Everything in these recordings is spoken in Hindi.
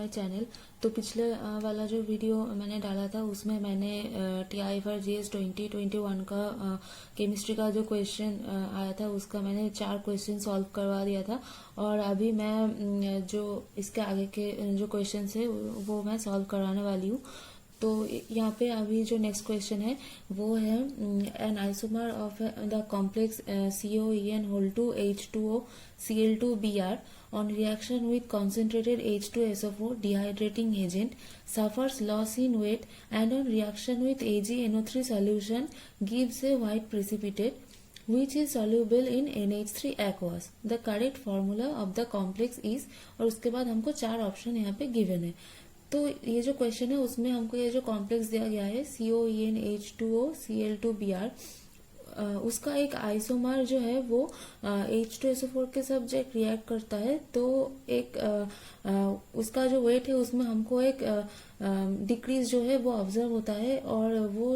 My channel. तो पिछले वाला जो वीडियो मैंने डाला था उसमें मैंने TIFR-GS 2021 का केमिस्ट्री का जो क्वेश्चन आया था उसका मैंने 4 क्वेश्चन सॉल्व करवा दिया था। और अभी मैं जो इसके आगे के जो क्वेश्चन है वो मैं सॉल्व कराने वाली हूँ। तो यहाँ पे अभी जो नेक्स्ट क्वेश्चन है वो है an isomer of the complex COEN2 H2O Cl2Br on reaction with concentrated H2SO4 dehydrating agent suffers loss in weight and on reaction with AgNO3 solution gives a white precipitate which is soluble in NH3 aqueous. The correct formula of the complex is, और उसके बाद हमको 4 ऑप्शन यहाँ पे गिवन है। तो ये जो क्वेश्चन है उसमें हमको ये जो कॉम्प्लेक्स दिया गया है COEN H2O Cl2Br, उसका एक आइसोमर जो है वो H2SO4 के साथ जब रिएक्ट करता है तो एक उसका जो वेट है उसमें हमको एक डिक्रीज जो है वो ऑब्जर्व होता है। और वो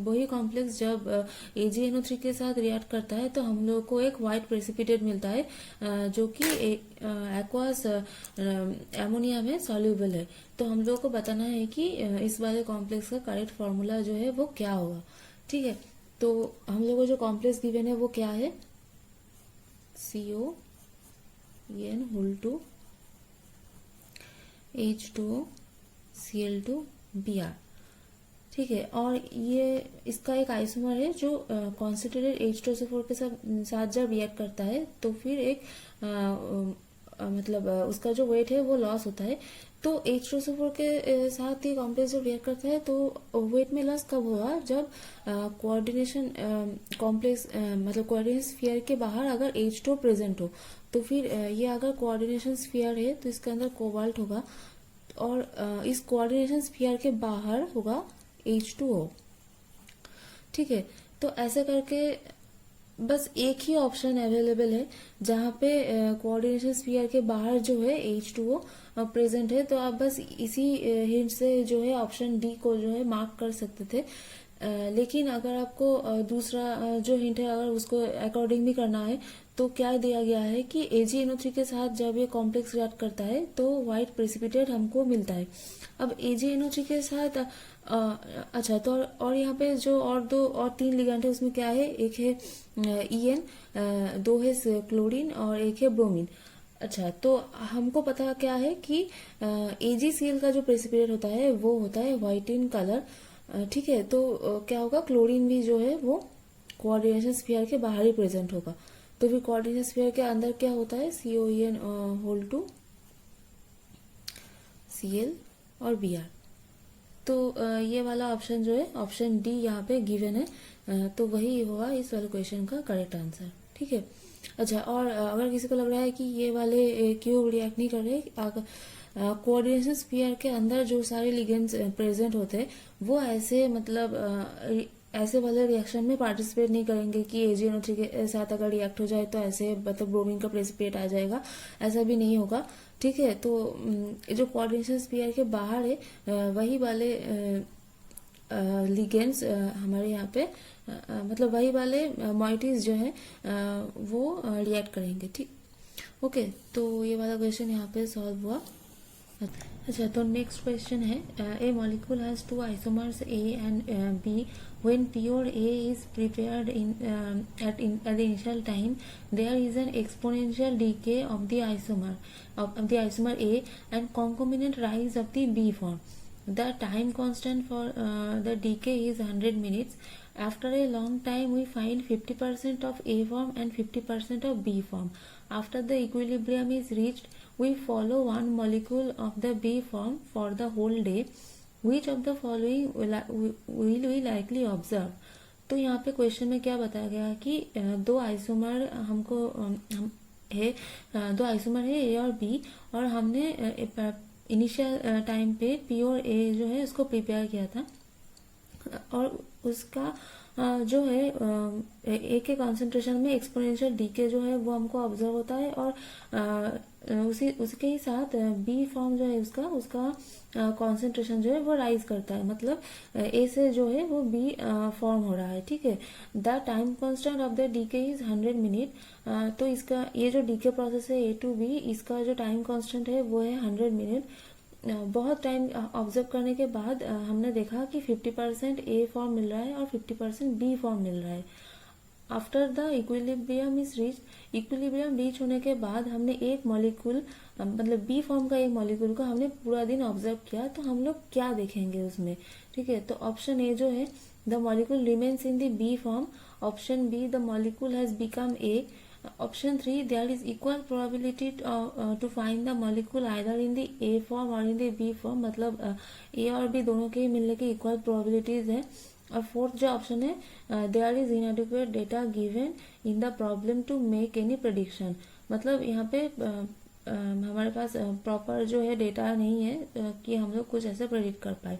वही कॉम्प्लेक्स जब AgNO3 के साथ रिएक्ट करता है तो हम लोग को एक वाइट प्रेसिपिटेट मिलता है जो कि एक्वास एमोनिया में सॉल्यूबल है। तो हम लोग को बताना है कि इस वाले कॉम्प्लेक्स का करेक्ट फॉर्मूला जो है वो क्या होगा। ठीक है, तो हम लोग को जो कॉम्प्लेक्स गिवन है वो क्या है, COEN2 H2O Cl2Br। ठीक है, और ये इसका एक आइसोमर है जो कॉन्सेंट्रेटेड H2SO4 के साथ जब रिएक्ट करता है तो फिर एक मतलब उसका जो वेट है वो लॉस होता है। तो H2SO4 के साथ ही कॉम्प्लेक्स जब रिएक्ट करता है तो वेट में लॉस कब होगा, जब कोऑर्डिनेशन कॉम्प्लेक्स मतलब कोऑर्डिनेशन स्फीयर के बाहर अगर H2 प्रेजेंट हो। तो फिर ये अगर कोऑर्डिनेशन स्फीयर है तो इसके अंदर कोबाल्ट होगा और इस कोऑर्डिनेशन स्फीयर के बाहर होगा H2O। ठीक है, तो ऐसे करके बस एक ही ऑप्शन अवेलेबल है जहाँ पे कोऑर्डिनेशन स्फीयर के बाहर जो है H2O प्रेजेंट है। तो आप बस इसी हिंट से जो है ऑप्शन डी को जो है मार्क कर सकते थे। लेकिन अगर आपको दूसरा जो हिंट है अगर उसको अकॉर्डिंग भी करना है तो क्या दिया गया है कि AgNO3 के साथ जब ये कॉम्प्लेक्स रिएक्ट करता है तो व्हाइट प्रेसिपिटेट हमको मिलता है। अब AgNO3 के साथ अच्छा, तो और यहाँ पे जो और 3 लिगेंड है उसमें क्या है, एक है EN, 2 है क्लोरीन और एक है ब्रोमीन। अच्छा, तो हमको पता क्या है कि AgCl का जो प्रेसिपिटेट होता है वो होता है व्हाइट इन कलर। ठीक है, तो क्या होगा, क्लोरीन भी जो है वो कोऑर्डिनेशन स्फीयर के बाहर ही प्रेजेंट होगा। तो फिर कोऑर्डिनेशन स्फीयर के अंदर क्या होता है, COEN2 Cl और Br। तो ये वाला ऑप्शन जो है ऑप्शन डी यहाँ पे गिवन है, तो वही होगा इस वाले क्वेश्चन का करेक्ट आंसर। ठीक है, अच्छा, और अगर किसी को लग रहा है कि ये वाले क्यों रिएक्ट नहीं कर रहे, कोऑर्डिनेशन स्फीयर के अंदर जो सारे लिगेंड्स प्रेजेंट होते हैं वो ऐसे मतलब ऐसे वाले रिएक्शन में पार्टिसिपेट नहीं करेंगे कि AgNO3 के साथ अगर रिएक्ट हो जाए तो ऐसे मतलब ब्रोमीन का प्रेसिपिटेट आ जाएगा, ऐसा भी नहीं होगा। ठीक है, तो जो कोऑर्डिनेशन स्फीयर के बाहर है वही वाले लिगेंड्स हमारे यहाँ पे मतलब वही वाले मॉइटीज जो है वो रिएक्ट करेंगे। ठीक, ओके, तो ये वाला क्वेश्चन यहाँ पे सॉल्व हुआ। अच्छा, तो नेक्स्ट क्वेश्चन है a molecule has 2 isomers A and B when pure A is prepared at the initial time there is an exponential decay of the isomer A and concomitant rise of the B form. The time constant for the decay is 100 minutes. After a long time we find 50% of A form and 50% of B form. After the equilibrium is reached we follow one molecule of the B form for the whole day. Which of the following will we likely observe? तो यहाँ पे क्वेश्चन में क्या बताया गया है कि दो आइसोमर हमको है, 2 आइसोमर है A और B, और हमने इनिशियल टाइम पे P और A जो है उसको प्रिपेयर किया था और उसका जो है ए के कॉन्सेंट्रेशन में एक्सपोनेंशियल डीके जो है वो हमको ऑब्जर्व होता है और उसके ही साथ बी फॉर्म जो है उसका कॉन्सेंट्रेशन जो है वो राइज करता है, मतलब ए से जो है वो बी फॉर्म हो रहा है। ठीक है, the time constant of the decay is 100 minute. तो इसका ये जो डीके प्रोसेस है A to B, इसका जो टाइम कांस्टेंट है वो है 100 मिनट। बहुत टाइम ऑब्जर्व करने के बाद हमने देखा कि 50% ए फॉर्म मिल रहा है और 50% बी फॉर्म मिल रहा है। After the equilibrium is reach, equilibrium reach होने के बाद हमने एक मॉलिक्यूल मतलब बी फॉर्म का एक मॉलिक्यूल को हमने पूरा दिन ऑब्जर्व किया, तो हम लोग क्या देखेंगे उसमें। ठीक है, तो ऑप्शन ए जो है the molecule remains in the B form, option B the molecule has become A, option 3 there is equal probability to find the molecule either in the A form or in the B form, मतलब ए और बी दोनों के मिलने की इक्वल प्रोबेबिलिटीज है। और फोर्थ जो ऑप्शन है there is inadequate data given in the problem to make any prediction, मतलब यहाँ पे हमारे पास प्रॉपर जो है डेटा नहीं है कि हम लोग कुछ ऐसे प्रेडिक्ट कर पाए।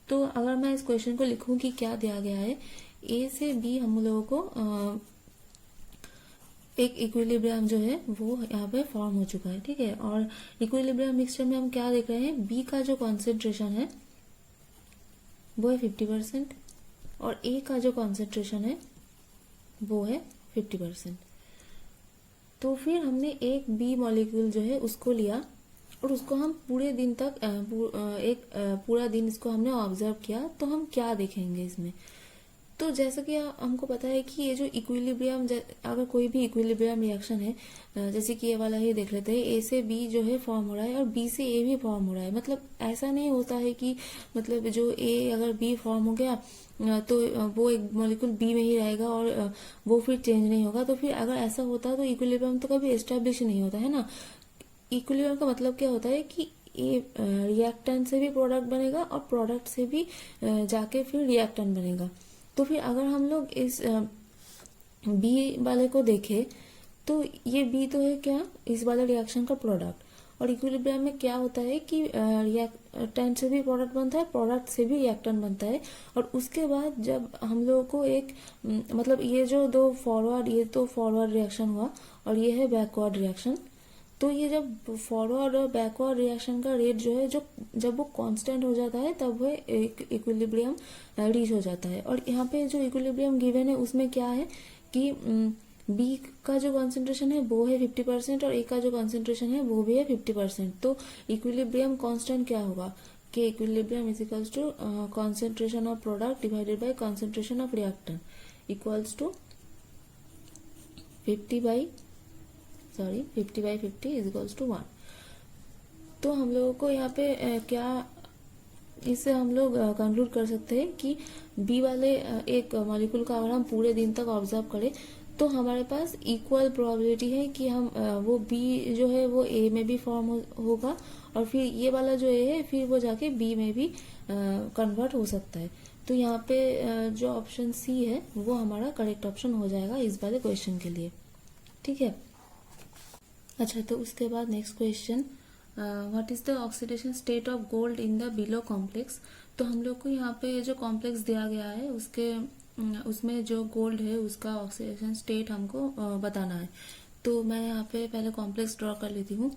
तो अगर मैं इस क्वेश्चन को लिखूं कि क्या दिया गया है, ए से बी हम लोगों को एक इक्विलिब्रियम जो है वो यहाँ पे फॉर्म हो चुका है। ठीक है, और इक्विलिब्रियम मिक्सचर में हम क्या देख रहे हैं, बी का जो कॉन्सेंट्रेशन है वो है 50% और ए का जो कॉन्सेंट्रेशन है वो है 50%। तो फिर हमने एक बी मॉलिक्यूल जो है उसको लिया और उसको हम पूरे दिन तक पूरा दिन इसको हमने ऑब्जर्व किया, तो हम क्या देखेंगे इसमें। तो जैसा कि हमको पता है कि ये जो इक्विलिब्रियम, अगर कोई भी इक्विलिब्रियम रिएक्शन है, जैसे कि ये वाला ही देख लेते हैं, ए से बी जो है फॉर्म हो रहा है और बी से ए भी फॉर्म हो रहा है, मतलब ऐसा नहीं होता है कि मतलब जो ए अगर बी फॉर्म हो गया तो वो एक मॉलिक्यूल बी में ही रहेगा और वो फिर चेंज नहीं होगा। तो फिर अगर ऐसा होता तो इक्विलिब्रियम तो कभी एस्टेब्लिश नहीं होता है ना। इक्विलिब्रियम का मतलब क्या होता है कि ये रिएक्टेंट से भी प्रोडक्ट बनेगा और प्रोडक्ट से भी जाके फिर रिएक्टेंट बनेगा। तो फिर अगर हम लोग इस बी वाले को देखें तो ये बी तो है क्या, इस वाले रिएक्शन का प्रोडक्ट, और इक्विलिब्रियम में क्या होता है कि रिएक्टेंट से भी प्रोडक्ट बनता है, प्रोडक्ट से भी रिएक्टेंट बनता है। और उसके बाद जब हम लोगों को एक मतलब ये जो दो फॉरवर्ड, ये तो फॉरवर्ड रिएक्शन हुआ और ये है बैकवर्ड रिएक्शन। तो ये जब फॉरवर्ड और बैकवर्ड रिएक्शन का रेट जो है, जो जब वो कांस्टेंट हो जाता है तब वो इक्विलिब्रियम रीच हो जाता है। और यहाँ पे जो इक्विलिब्रियम गिवन है उसमें क्या है कि बी का जो कॉन्सेंट्रेशन है वो है 50% और ए का जो कॉन्सेंट्रेशन है वो भी है 50%। तो इक्विलिब्रियम कांस्टेंट क्या होगा कि equilibrium is equals to concentration of product divided by concentration of reactant equals to 50 by 50 is equals to 1। तो हम लोगों को यहाँ पे क्या, इससे हम लोग कंक्लूड कर सकते हैं कि बी वाले एक मॉलिक्यूल का अगर हम पूरे दिन तक ऑब्जर्व करें तो हमारे पास इक्वल प्रोबेबिलिटी है कि हम वो बी जो है वो ए में भी फॉर्म होगा और फिर ये वाला जो ए है फिर वो जाके बी में भी कन्वर्ट हो सकता है। तो यहाँ पे जो ऑप्शन सी है वो हमारा करेक्ट ऑप्शन हो जाएगा इस वाले क्वेश्चन के लिए। ठीक है, अच्छा तो उसके बाद next question, what is the oxidation state of gold in the below complex. तो हम लोग को यहाँ पे जो कॉम्प्लेक्स दिया गया है उसमें जो गोल्ड है उसका ऑक्सीडेशन स्टेट हमको बताना है। तो मैं यहाँ पे पहले कॉम्प्लेक्स ड्रॉ कर लेती हूँ।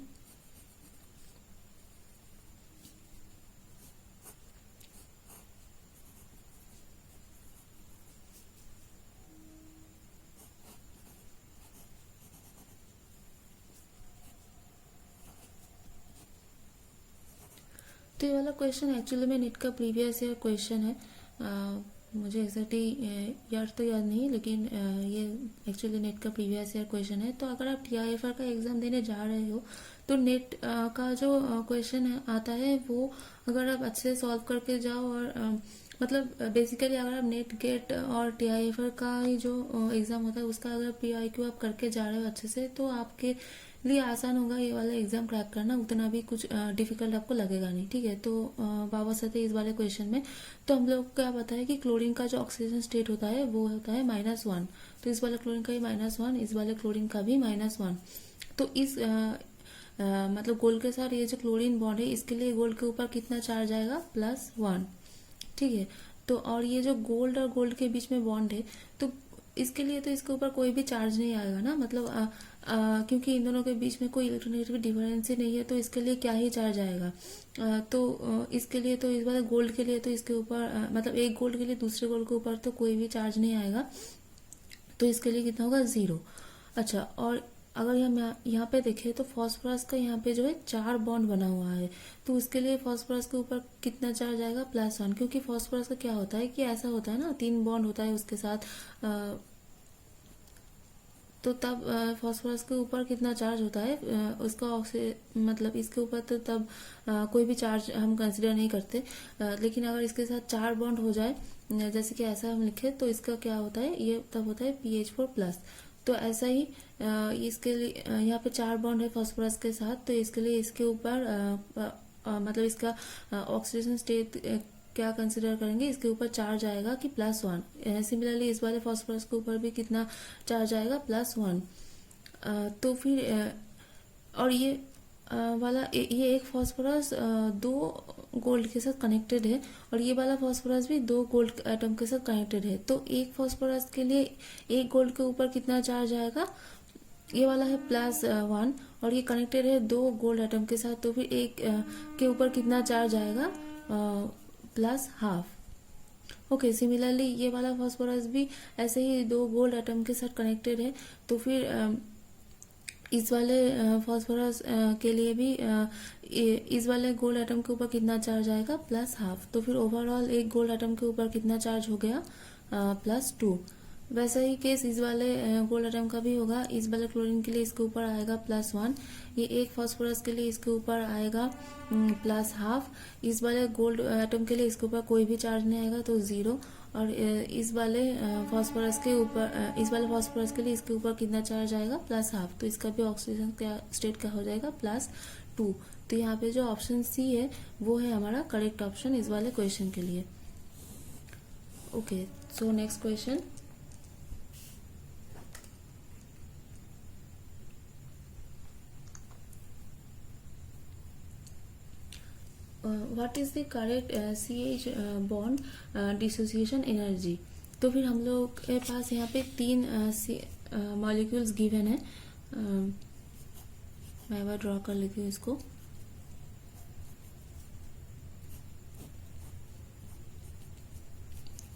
तो ये वाला क्वेश्चन एक्चुअली में नेट का प्रीवियस ईयर क्वेश्चन है। मुझे एग्जैक्टली याद तो याद नहीं, लेकिन ये एक्चुअली नेट का प्रीवियस ईयर क्वेश्चन है। तो अगर आप TIFR का एग्जाम देने जा रहे हो तो नेट का जो क्वेश्चन आता है वो अगर आप अच्छे से सॉल्व करके जाओ और मतलब बेसिकली अगर आप नेट गेट और TIFR का ही जो एग्जाम होता है उसका अगर PIQ आप करके जा रहे हो अच्छे से तो आपके लिए आसान होगा ये वाला एग्जाम क्रैक करना, उतना भी कुछ डिफिकल्ट आपको लगेगा नहीं। ठीक है, तो वापस आते इस वाले क्वेश्चन में। तो हम लोग को क्या पता है कि क्लोरीन का जो ऑक्सीजन स्टेट होता है वो होता है -1। तो इस वाले क्लोरीन का भी -1, इस वाले क्लोरीन का भी -1। तो इस मतलब गोल्ड के साथ ये जो क्लोरीन बॉन्ड है इसके लिए गोल्ड के ऊपर कितना चार्ज आएगा, +1। ठीक है, तो और ये जो गोल्ड और गोल्ड के बीच में बॉन्ड है तो इसके लिए तो इसके ऊपर कोई भी चार्ज नहीं आएगा ना, मतलब क्योंकि इन दोनों के बीच में कोई इलेक्ट्रोनेगेटिव डिफरेंस ही नहीं है तो इसके लिए क्या ही चार्ज आएगा। तो इसके लिए तो इस वाले गोल्ड के लिए तो इसके ऊपर मतलब एक गोल्ड के लिए दूसरे गोल्ड के ऊपर तो कोई भी चार्ज नहीं आएगा, तो इसके लिए कितना होगा, 0। अच्छा, और अगर हम यहाँ पे देखें तो फॉस्फोरस का यहाँ पे जो है 4 बॉन्ड बना हुआ है, तो उसके लिए फॉस्फोरस के ऊपर कितना चार्ज आएगा, +1, क्योंकि फॉस्फोरस का क्या होता है कि ऐसा होता है ना, 3 बॉन्ड होता है उसके साथ, तो तब फॉस्फोरस के ऊपर कितना चार्ज होता है, उसका मतलब इसके ऊपर तो तब कोई भी चार्ज हम कंसिडर नहीं करते, लेकिन अगर इसके साथ 4 बॉन्ड हो जाए, जैसे कि ऐसा हम लिखे, तो इसका क्या होता है, ये तब होता है PH4+। तो ऐसा ही इसके लिए यहाँ पे 4 बॉन्ड है फॉस्फोरस के साथ, तो इसके लिए इसके ऊपर मतलब इसका ऑक्सीडेशन स्टेट क्या कंसिडर करेंगे, इसके ऊपर चार्ज आएगा कि +1। सिमिलरली इस वाले फॉस्फोरस के ऊपर भी कितना चार्ज आएगा, +1। तो फिर और ये वाला ये एक फॉस्फोरस 2 गोल्ड के साथ कनेक्टेड है, और ये वाला फॉस्फोरस भी 2 गोल्ड एटम के साथ कनेक्टेड है। तो एक फॉस्फोरस के लिए एक गोल्ड के ऊपर कितना चार्ज आएगा, ये वाला है +1, और ये कनेक्टेड है 2 गोल्ड एटम के साथ, तो फिर एक के ऊपर कितना चार्ज आएगा, +12। ओके, सिमिलरली ये वाला फॉस्फोरस भी ऐसे ही 2 गोल्ड एटम के साथ कनेक्टेड है, तो फिर इस वाले फॉस्फोरस के लिए भी इस वाले गोल्ड एटम के ऊपर कितना चार्ज आएगा, +12। तो फिर ओवरऑल एक गोल्ड एटम के ऊपर कितना चार्ज हो गया, +2। वैसा ही केस इस वाले गोल्ड एटम का भी होगा। इस वाले क्लोरीन के लिए इसके ऊपर आएगा +1, ये एक फॉस्फोरस के लिए इसके ऊपर आएगा +12। इस वाले गोल्ड एटम के लिए इसके ऊपर कोई भी चार्ज नहीं आएगा, तो 0। और इस वाले फॉस्फोरस के ऊपर इस वाले फॉस्फोरस के लिए इसके ऊपर कितना चार्ज आएगा, +12। तो इसका भी ऑक्सीजन क्या स्टेट क्या हो जाएगा, +2। तो यहाँ पे जो ऑप्शन सी है वो है हमारा करेक्ट ऑप्शन इस वाले क्वेश्चन के लिए। Okay, so next question. What is the correct CH bond dissociation energy. तो फिर हम लोग के पास यहाँ पे 3 मॉलिक्यूल्स गिवन है। मैं वह ड्रॉ कर लेती हूँ इसको।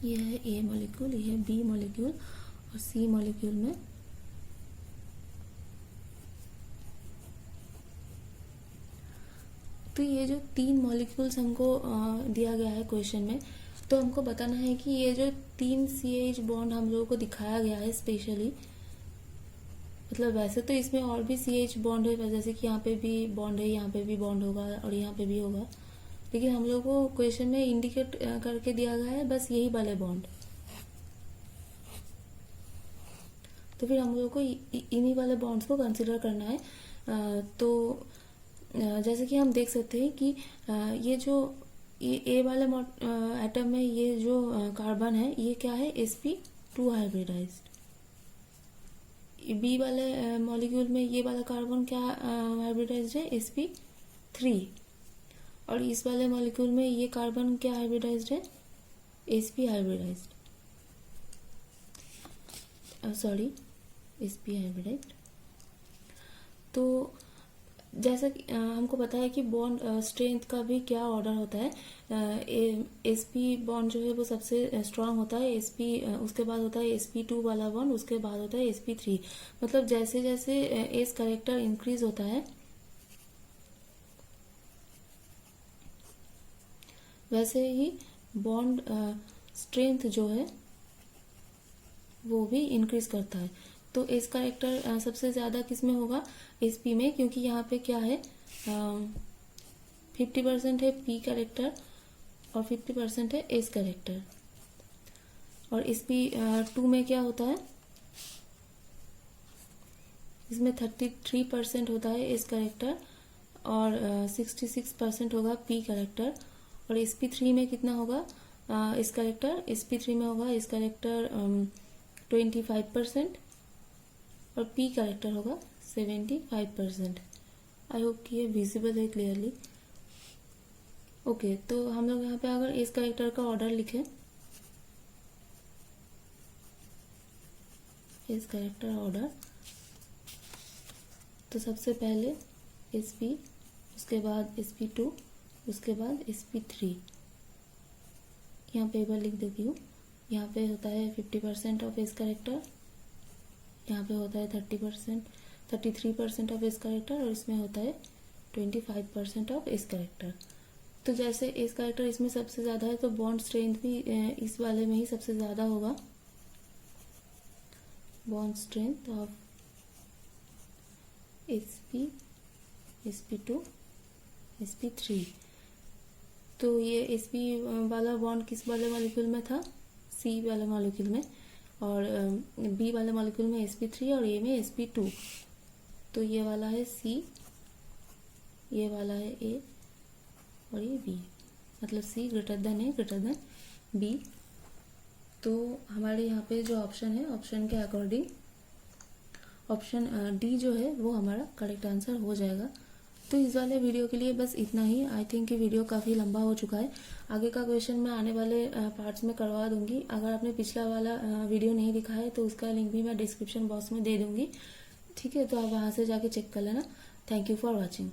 ये है A मॉलिक्यूल, ये है B मॉलिक्यूल, और C मॉलिक्यूल में तो ये जो 3 मॉलिक्यूल्स हमको दिया गया है क्वेश्चन में, तो हमको बताना है कि ये जो 3 CH बॉन्ड हम लोगों को दिखाया गया है स्पेशली, मतलब वैसे तो इसमें और भी CH बॉन्ड है, जैसे कि यहाँ पे भी बॉन्ड है, यहाँ पे भी बॉन्ड होगा और यहाँ पे भी होगा, लेकिन हम लोग को क्वेश्चन में इंडिकेट करके दिया गया है बस यही वाले बॉन्ड। तो फिर हम लोग को इन्हीं वाले बॉन्ड्स को कंसिडर करना है। तो जैसे कि हम देख सकते हैं कि ये जो ए वाले एटम में ये जो कार्बन है, ये क्या है, sp2 हाइब्रिडाइज्ड। बी वाले मॉलिक्यूल में ये वाला कार्बन क्या हाइब्रिडाइज्ड है, sp3। और इस वाले मॉलिक्यूल में ये कार्बन क्या हाइब्रिडाइज्ड है, sp hybridized, sorry sp hybridized. तो जैसा कि हमको पता है कि बॉन्ड स्ट्रेंथ का भी क्या ऑर्डर होता है, sp बॉन्ड जो है वो सबसे स्ट्रांग होता है, sp उसके बाद होता है sp2 वाला बॉन्ड, उसके बाद होता है sp3। मतलब जैसे जैसे एस कैरेक्टर इंक्रीज होता है वैसे ही बॉन्ड स्ट्रेंथ जो है वो भी इंक्रीज करता है। तो एस कैरेक्टर सबसे ज्यादा किस में होगा, sp में, क्योंकि यहाँ पे क्या है 50% है p कैरेक्टर और 50% है s कैरेक्टर। और sp2 में क्या होता है, इसमें 33% होता है s कैरेक्टर और 66% होगा p कैरेक्टर। और sp3 में कितना होगा s कैरेक्टर, sp3 में होगा s कैरेक्टर 25% और p कैरेक्टर होगा 75%। आई होप कि ये विजिबल है क्लियरली। ओके, तो हम लोग यहाँ पे अगर इस कैरेक्टर का ऑर्डर लिखें, इस कैरेक्टर ऑर्डर, तो सबसे पहले sp, उसके बाद sp2, उसके बाद sp3। यहाँ पे एक बार लिख देती हूँ। यहाँ पे होता है 50% ऑफ इस कैरेक्टर, यहाँ पे होता है 30%, 33% ऑफ इस कैरेक्टर और इसमें होता है 25% ऑफ इस कैरेक्टर। तो जैसे इस कैरेक्टर इसमें सबसे ज़्यादा है तो बॉन्ड स्ट्रेंथ भी इस वाले में ही सबसे ज़्यादा होगा। Bond strength of sp, sp2, sp3। तो ये sp वाला बॉन्ड किस वाले मॉलिक्यूल में था? C वाले मॉलिक्यूल में, और B वाले मॉलिक्यूल में sp3 और A में sp2। तो ये वाला है C, ये वाला है A और ये B, मतलब C greater than A greater than B। तो हमारे यहाँ पे जो ऑप्शन है, ऑप्शन के अकॉर्डिंग ऑप्शन डी जो है वो हमारा करेक्ट आंसर हो जाएगा। तो इस वाले वीडियो के लिए बस इतना ही। आई थिंक ये वीडियो काफ़ी लंबा हो चुका है। आगे का क्वेश्चन मैं आने वाले पार्ट्स में करवा दूंगी। अगर आपने पिछला वाला वीडियो नहीं दिखा है तो उसका लिंक भी मैं डिस्क्रिप्शन बॉक्स में दे दूंगी, ठीक है? तो आप वहाँ से जाके चेक कर लेना। Thank you for watching.